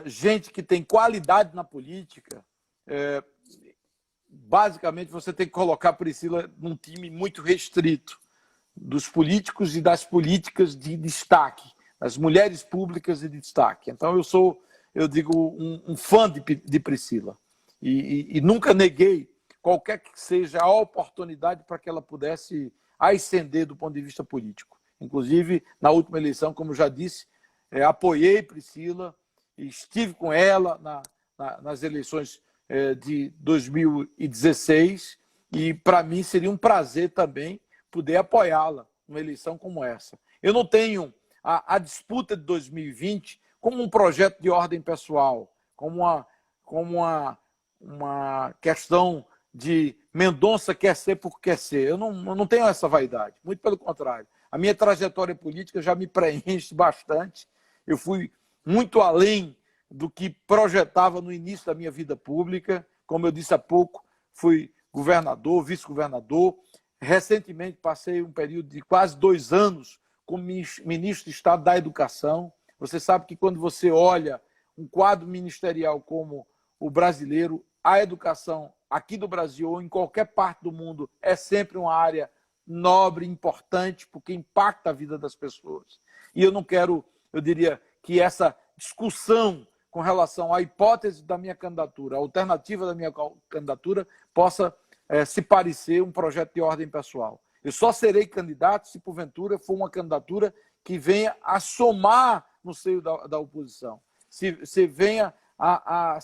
gente que tem qualidade na política, basicamente você tem que colocar a Priscila num time muito restrito dos políticos e das políticas de destaque, das mulheres públicas de destaque. Então eu digo, um fã de Priscila. E nunca neguei qualquer que seja a oportunidade para que ela pudesse ascender do ponto de vista político. Inclusive, na última eleição, como já disse, apoiei Priscila, estive com ela nas eleições de 2016 e, para mim, seria um prazer também poder apoiá-la numa eleição como essa. Eu não tenho a disputa de 2020 como um projeto de ordem pessoal, como uma questão de Mendonça quer ser por quer ser. Eu não tenho essa vaidade, muito pelo contrário. A minha trajetória política já me preenche bastante. Eu fui muito além do que projetava no início da minha vida pública. Como eu disse há pouco, fui governador, vice-governador. Recentemente passei um período de quase 2 anos como ministro de Estado da Educação. Você sabe que quando você olha um quadro ministerial como o brasileiro, a educação aqui do Brasil ou em qualquer parte do mundo é sempre uma área nobre, importante, porque impacta a vida das pessoas. E eu não quero, eu diria, que essa discussão com relação à hipótese da minha candidatura, a alternativa da minha candidatura, possa se parecer um projeto de ordem pessoal. Eu só serei candidato se, porventura, for uma candidatura que venha a somar no seio da oposição, se venha a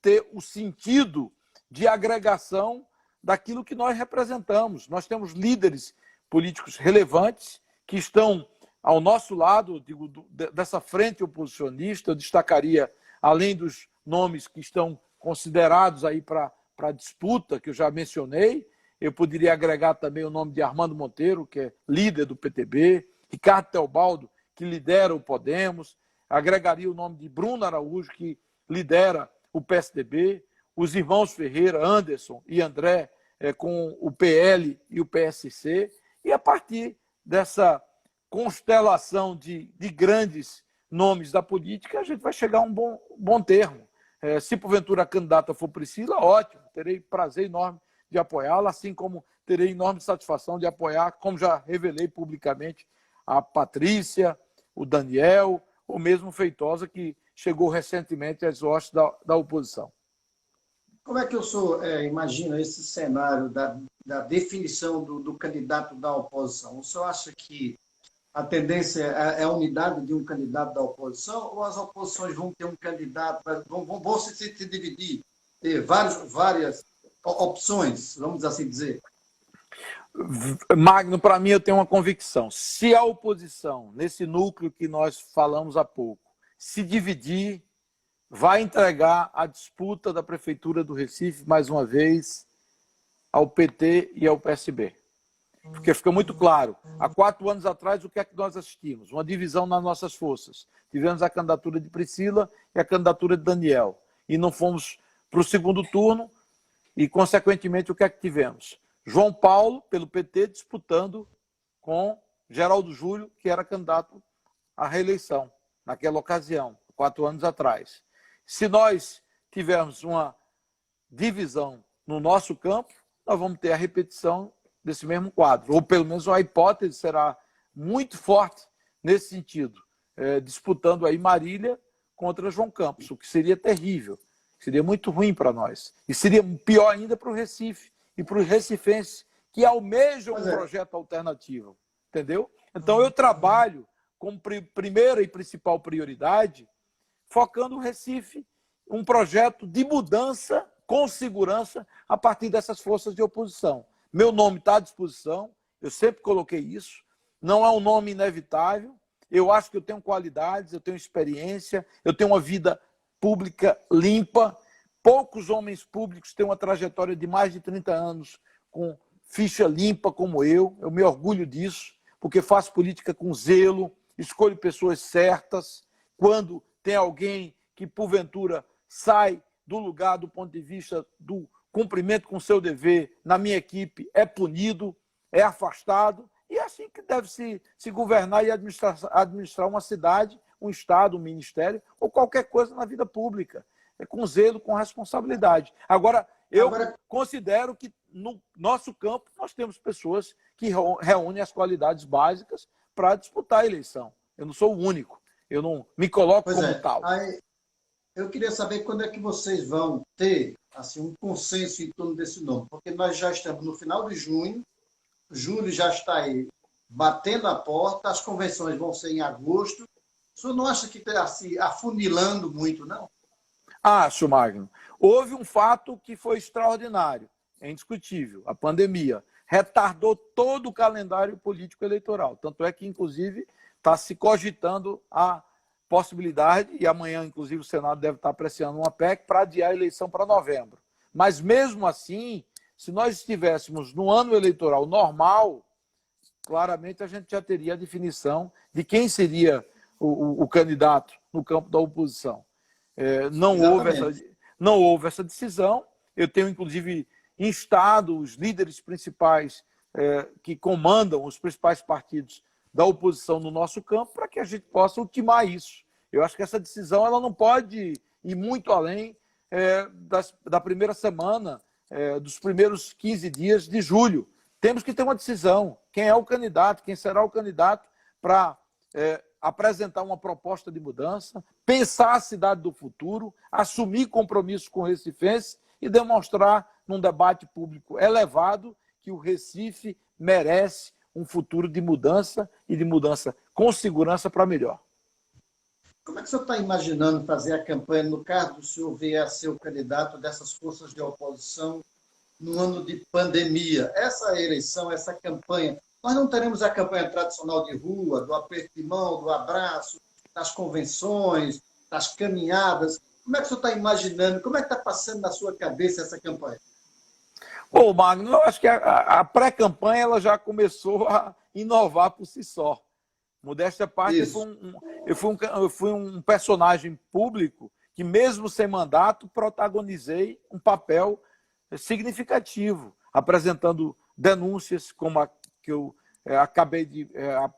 ter o sentido de agregação daquilo que nós representamos. Nós temos líderes políticos relevantes que estão ao nosso lado, digo, dessa frente oposicionista. Eu destacaria, além dos nomes que estão considerados aí para a disputa, que eu já mencionei, eu poderia agregar também o nome de Armando Monteiro, que é líder do PTB, Ricardo Teobaldo, que lidera o Podemos, agregaria o nome de Bruno Araújo, que lidera o PSDB, os irmãos Ferreira, Anderson e André, com o PL e o PSC, e a partir dessa constelação de grandes nomes da política, a gente vai chegar a um bom termo. Se porventura a candidata for Priscila, ótimo, terei prazer enorme de apoiá-la, assim como terei enorme satisfação de apoiar, como já revelei publicamente, a Patrícia, o Daniel, ou mesmo o Feitosa, que chegou recentemente às hostes da oposição. Como é que o senhor imagina esse cenário da definição do candidato da oposição? O senhor acha que a tendência é a unidade de um candidato da oposição, ou as oposições vão ter um candidato, vão se dividir, ter várias opções, vamos assim dizer? Magno, para mim, eu tenho uma convicção. Se a oposição, nesse núcleo que nós falamos há pouco, se dividir, vai entregar a disputa da Prefeitura do Recife, mais uma vez, ao PT e ao PSB. Porque fica muito claro, há 4 anos atrás, o que é que nós assistimos? Uma divisão nas nossas forças. Tivemos a candidatura de Priscila e a candidatura de Daniel. E não fomos para o segundo turno e, consequentemente, o que é que tivemos? João Paulo, pelo PT, disputando com Geraldo Júlio, que era candidato à reeleição, naquela ocasião, 4 anos atrás. Se nós tivermos uma divisão no nosso campo, nós vamos ter a repetição desse mesmo quadro, ou pelo menos a hipótese será muito forte nesse sentido, disputando aí Marília contra João Campos, o que seria terrível, seria muito ruim para nós, e seria pior ainda para o Recife e para os recifenses que almejam um projeto alternativo, entendeu? Então eu trabalho como primeira e principal prioridade, focando o Recife, um projeto de mudança com segurança a partir dessas forças de oposição. Meu nome está à disposição, eu sempre coloquei isso, não é um nome inevitável, eu acho que eu tenho qualidades, eu tenho experiência, eu tenho uma vida pública limpa, poucos homens públicos têm uma trajetória de mais de 30 anos com ficha limpa como eu me orgulho disso, porque faço política com zelo, escolho pessoas certas, quando tem alguém que porventura sai do lugar do ponto de vista do cumprimento com o seu dever na minha equipe, é punido, é afastado, e é assim que deve se governar e administrar uma cidade, um estado, um ministério, ou qualquer coisa na vida pública, com zelo, com responsabilidade. Agora, eu considero que no nosso campo nós temos pessoas que reúnem as qualidades básicas para disputar a eleição. Eu não sou o único, eu não me coloco como tal. Eu queria saber quando é que vocês vão ter assim, um consenso em torno desse nome, porque nós já estamos no final de junho, julho já está aí batendo a porta, as convenções vão ser em agosto. O senhor não acha que está assim, afunilando muito, não? Acho, Magno. Houve um fato que foi extraordinário, é indiscutível. A pandemia retardou todo o calendário político eleitoral. Tanto é que, inclusive, está se cogitando a possibilidade, e amanhã, inclusive, o Senado deve estar apreciando uma PEC para adiar a eleição para novembro. Mas, mesmo assim, se nós estivéssemos no ano eleitoral normal, claramente a gente já teria a definição de quem seria o candidato no campo da oposição. Não houve essa decisão. Eu tenho, inclusive, instado os líderes principais que comandam os principais partidos da oposição no nosso campo para que a gente possa ultimar isso. Eu acho que essa decisão ela não pode ir muito além da primeira semana, dos primeiros 15 dias de julho. temos que ter uma decisão. Quem é o candidato, quem será o candidato para apresentar uma proposta de mudança, pensar a cidade do futuro, assumir compromissos com o recifense e demonstrar num debate público elevado que o Recife merece um futuro de mudança e de mudança com segurança para melhor. Como é que o senhor está imaginando fazer a campanha, no caso do senhor vier a ser o candidato dessas forças de oposição no ano de pandemia? Essa eleição, essa campanha, nós não teremos a campanha tradicional de rua, do aperto de mão, do abraço, das convenções, das caminhadas. Como é que o senhor está imaginando, como é que está passando na sua cabeça essa campanha? Bom, Magno, eu acho que a pré-campanha ela já começou a inovar por si só. Modéstia à parte, eu fui um personagem público que, mesmo sem mandato, protagonizei um papel significativo, apresentando denúncias, como a que eu acabei de,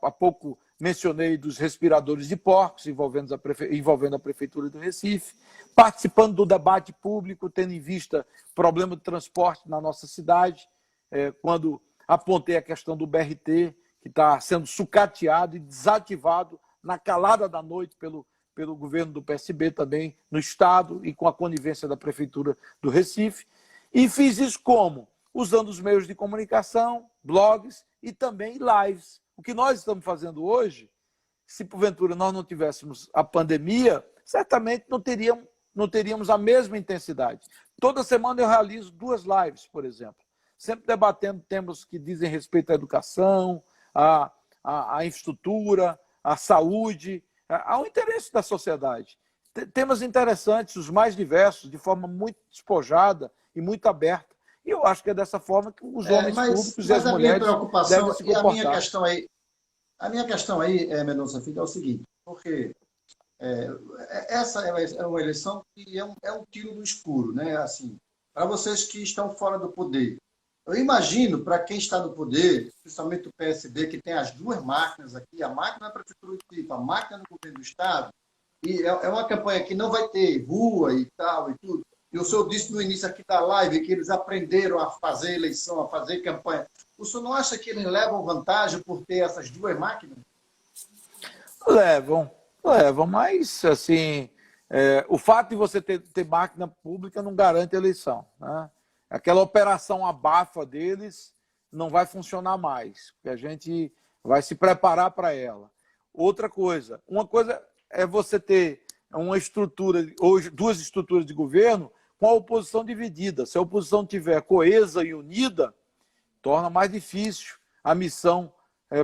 há pouco mencionei, dos respiradores de porcos, envolvendo a Prefeitura do Recife, participando do debate público, tendo em vista o problema de transporte na nossa cidade, quando apontei a questão do BRT, que está sendo sucateado e desativado na calada da noite pelo governo do PSB também no Estado e com a conivência da Prefeitura do Recife. E fiz isso como? Usando os meios de comunicação, blogs e também lives. O que nós estamos fazendo hoje, se porventura nós não tivéssemos a pandemia, certamente não teríamos a mesma intensidade. Toda semana eu realizo 2 lives, por exemplo, sempre debatendo temas que dizem respeito à educação, à infraestrutura, à saúde, ao interesse da sociedade. Temas interessantes, os mais diversos, de forma muito despojada e muito aberta. E eu acho que é dessa forma que os homens públicos e as mulheres devem se comportar. A minha questão aí, Mendonça Filho, é o seguinte, porque essa é uma eleição que é um tiro no escuro, né? Assim, para vocês que estão fora do poder. Eu imagino, para quem está no poder, principalmente o PSD, que tem as 2 máquinas aqui, a máquina da Prefeitura do Recife, a máquina do governo do Estado, e é uma campanha que não vai ter rua e tal e tudo. E o senhor disse no início aqui da live que eles aprenderam a fazer eleição, a fazer campanha. O senhor não acha que eles levam vantagem por ter essas 2 máquinas? Levam, mas assim, o fato de você ter máquina pública não garante a eleição, né? Aquela operação abafa deles não vai funcionar mais, porque a gente vai se preparar para ela. Uma coisa é você ter uma estrutura, ou 2 estruturas de governo com a oposição dividida. Se a oposição estiver coesa e unida, torna mais difícil a missão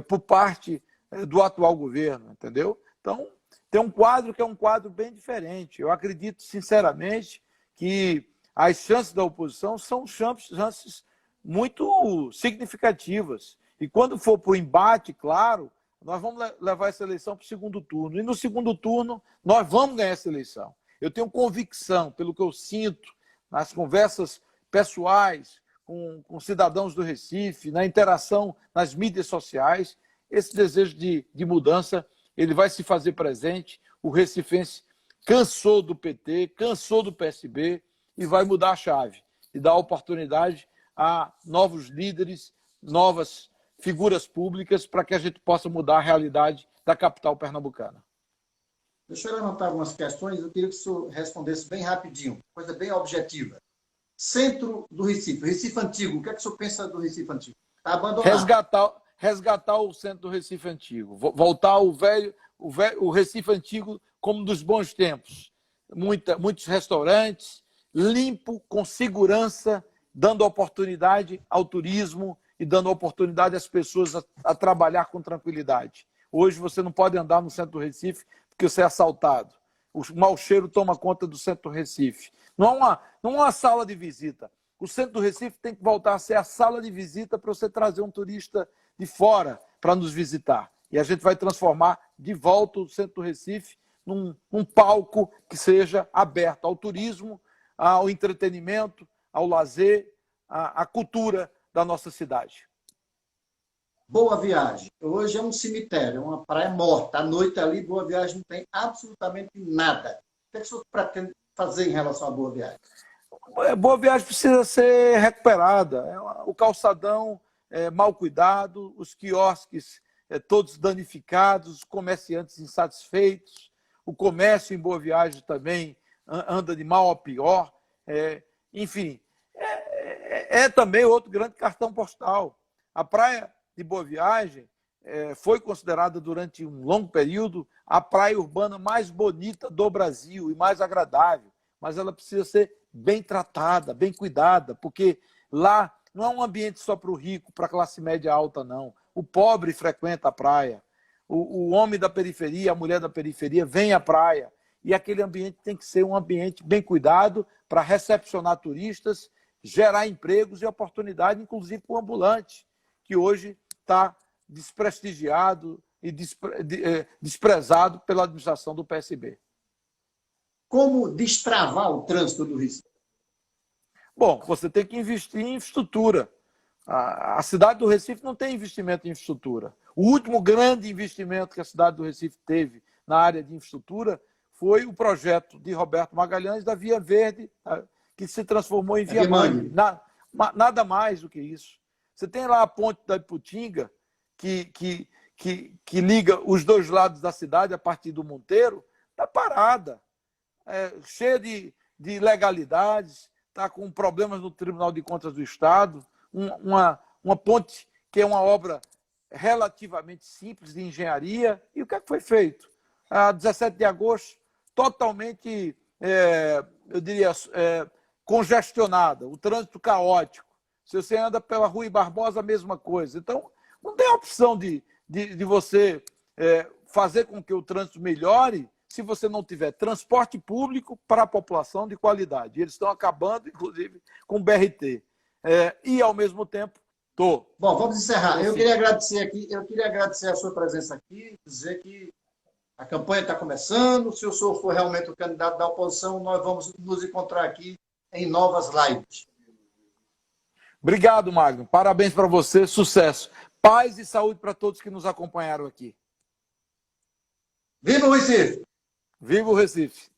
por parte do atual governo, entendeu? Então, tem um quadro que é um quadro bem diferente. Eu acredito, sinceramente, que as chances da oposição são chances muito significativas. E quando for para o embate, claro, nós vamos levar essa eleição para o segundo turno. E no segundo turno, nós vamos ganhar essa eleição. Eu tenho convicção, pelo que eu sinto, nas conversas pessoais com cidadãos do Recife, na interação nas mídias sociais, esse desejo de mudança ele vai se fazer presente. O recifense cansou do PT, cansou do PSB e vai mudar a chave e dar oportunidade a novos líderes, novas figuras públicas para que a gente possa mudar a realidade da capital pernambucana. Deixa eu levantar algumas questões, eu queria que o senhor respondesse bem rapidinho, coisa bem objetiva. Centro do Recife, Recife Antigo, o que é que o senhor pensa do Recife Antigo? Está abandonado. Resgatar o centro do Recife Antigo, voltar o Recife Antigo como dos bons tempos. Muitos restaurantes, limpo, com segurança, dando oportunidade ao turismo e dando oportunidade às pessoas a trabalhar com tranquilidade. Hoje você não pode andar no centro do Recife porque você é assaltado. O mau cheiro toma conta do centro do Recife. Não é uma sala de visita. O centro do Recife tem que voltar a ser a sala de visita para você trazer um turista de fora para nos visitar. E a gente vai transformar de volta o centro do Recife num palco que seja aberto ao turismo, ao entretenimento, ao lazer, à cultura da nossa cidade. Boa Viagem. Hoje é um cemitério, é uma praia morta. À noite ali, Boa Viagem não tem absolutamente nada. O que é que o senhor pretende fazer em relação à Boa Viagem? Boa Viagem precisa ser recuperada. O calçadão mal cuidado, os quiosques todos danificados, os comerciantes insatisfeitos, o comércio em Boa Viagem também anda de mal a pior. Enfim, também outro grande cartão postal. A praia de Boa Viagem foi considerada durante um longo período a praia urbana mais bonita do Brasil e mais agradável, mas ela precisa ser bem tratada, bem cuidada, porque lá não é um ambiente só para o rico, para a classe média alta, não. O pobre frequenta a praia, o homem da periferia, a mulher da periferia vem à praia, e aquele ambiente tem que ser um ambiente bem cuidado para recepcionar turistas, gerar empregos e oportunidade, inclusive para o ambulante, que hoje está desprestigiado e desprezado pela administração do PSB. Como destravar o trânsito do Recife? Bom, você tem que investir em infraestrutura. A cidade do Recife não tem investimento em infraestrutura. O último grande investimento que a cidade do Recife teve na área de infraestrutura foi o projeto de Roberto Magalhães da Via Verde, que se transformou em Via Mangue. Nada mais do que isso. Você tem lá a ponte da Iputinga, que liga os dois lados da cidade a partir do Monteiro, está parada, cheia de ilegalidades, está com problemas no Tribunal de Contas do Estado, uma ponte que é uma obra relativamente simples de engenharia. E o que é que foi feito? A 17 de agosto, totalmente, eu diria, congestionada, o trânsito caótico. Se você anda pela Rui Barbosa, a mesma coisa. Então, não tem opção de você fazer com que o trânsito melhore se você não tiver transporte público para a população de qualidade. Eles estão acabando, inclusive, com o BRT. E, ao mesmo tempo, Bom, vamos encerrar. Eu queria agradecer a sua presença aqui, dizer que a campanha está começando. Se o senhor for realmente o candidato da oposição, nós vamos nos encontrar aqui em novas lives. Obrigado, Magno. Parabéns para você. Sucesso. Paz e saúde para todos que nos acompanharam aqui. Viva o Recife! Viva o Recife!